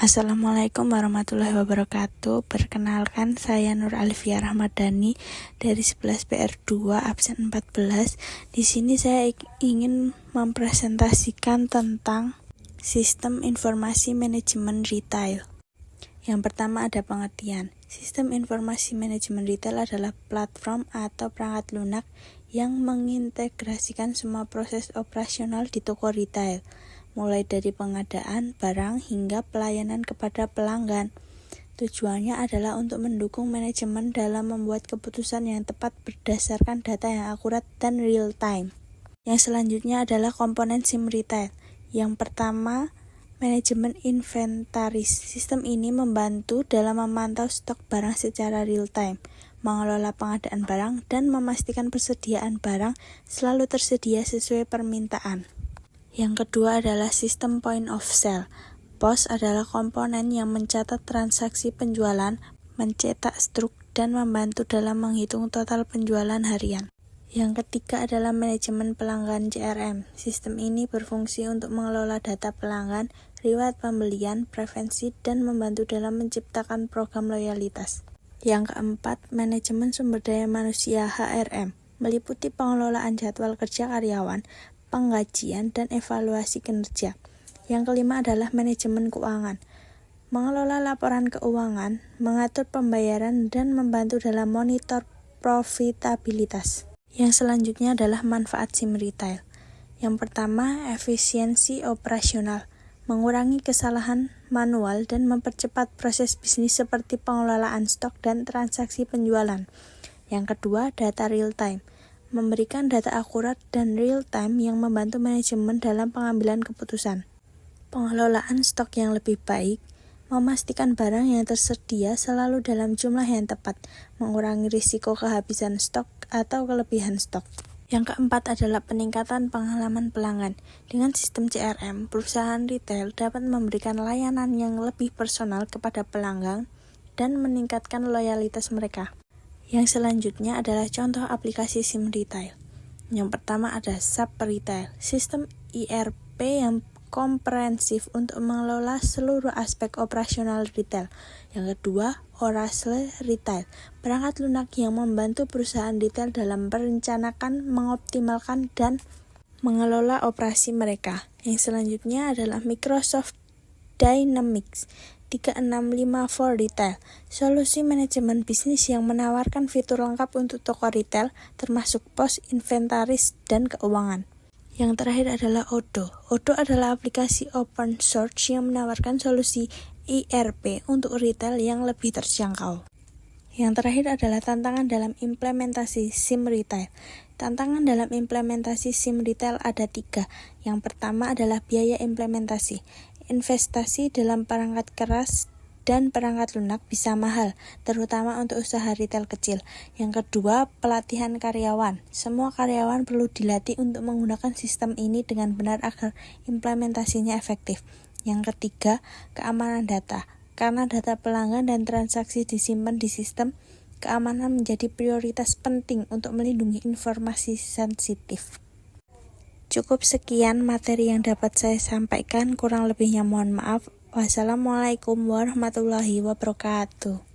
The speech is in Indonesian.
Assalamualaikum warahmatullahi wabarakatuh. Perkenalkan, saya Nur Alifia Rahmadani dari 11 PR2 absen 14. Di sini saya ingin mempresentasikan tentang sistem informasi manajemen retail. Yang pertama ada pengertian. Sistem informasi manajemen retail adalah platform atau perangkat lunak yang mengintegrasikan semua proses operasional di toko retail, mulai dari pengadaan barang hingga pelayanan kepada pelanggan. Tujuannya adalah untuk mendukung manajemen dalam membuat keputusan yang tepat berdasarkan data yang akurat dan real time. Yang selanjutnya adalah komponen SIM retail. Yang pertama, manajemen inventaris. Sistem ini membantu dalam memantau stok barang secara real time, mengelola pengadaan barang, dan memastikan persediaan barang selalu tersedia sesuai permintaan. Yang kedua adalah sistem point of sale. POS adalah komponen yang mencatat transaksi penjualan, mencetak struk, dan membantu dalam menghitung total penjualan harian. Yang ketiga adalah manajemen pelanggan CRM. Sistem ini berfungsi untuk mengelola data pelanggan, riwayat pembelian, preferensi, dan membantu dalam menciptakan program loyalitas. Yang keempat, manajemen sumber daya manusia HRM, meliputi pengelolaan jadwal kerja karyawan, penggajian, dan evaluasi kinerja. Yang kelima adalah manajemen keuangan, mengelola laporan keuangan, mengatur pembayaran, dan membantu dalam monitor profitabilitas. Yang selanjutnya adalah manfaat SIM retail. Yang pertama, efisiensi operasional, mengurangi kesalahan manual dan mempercepat proses bisnis seperti pengelolaan stok dan transaksi penjualan. Yang kedua, data real time, memberikan data akurat dan real time yang membantu manajemen dalam pengambilan keputusan. Pengelolaan stok yang lebih baik, memastikan barang yang tersedia selalu dalam jumlah yang tepat, mengurangi risiko kehabisan stok atau kelebihan stok. Yang keempat adalah peningkatan pengalaman pelanggan. Dengan sistem CRM, perusahaan retail dapat memberikan layanan yang lebih personal kepada pelanggan dan meningkatkan loyalitas mereka. Yang selanjutnya adalah contoh aplikasi SIM retail. Yang pertama ada SAP Retail, sistem ERP yang komprehensif untuk mengelola seluruh aspek operasional retail. Yang kedua, Oracle Retail, perangkat lunak yang membantu perusahaan retail dalam merencanakan, mengoptimalkan, dan mengelola operasi mereka. Yang selanjutnya adalah Microsoft Dynamics 365 for Retail, solusi manajemen bisnis yang menawarkan fitur lengkap untuk toko retail, termasuk POS, inventaris, dan keuangan. Yang terakhir adalah Odoo. Odoo adalah aplikasi open source yang menawarkan solusi ERP untuk retail yang lebih terjangkau. Yang terakhir adalah tantangan dalam implementasi SIM retail. Tantangan dalam implementasi SIM retail ada 3. Yang pertama adalah biaya implementasi. Investasi dalam perangkat keras dan perangkat lunak bisa mahal, terutama untuk usaha retail kecil. Yang kedua, pelatihan karyawan. Semua karyawan perlu dilatih untuk menggunakan sistem ini dengan benar agar implementasinya efektif. Yang ketiga, keamanan data. Karena data pelanggan dan transaksi disimpan di sistem, keamanan menjadi prioritas penting untuk melindungi informasi sensitif. Cukup sekian materi yang dapat saya sampaikan, kurang lebihnya mohon maaf. Wassalamualaikum warahmatullahi wabarakatuh.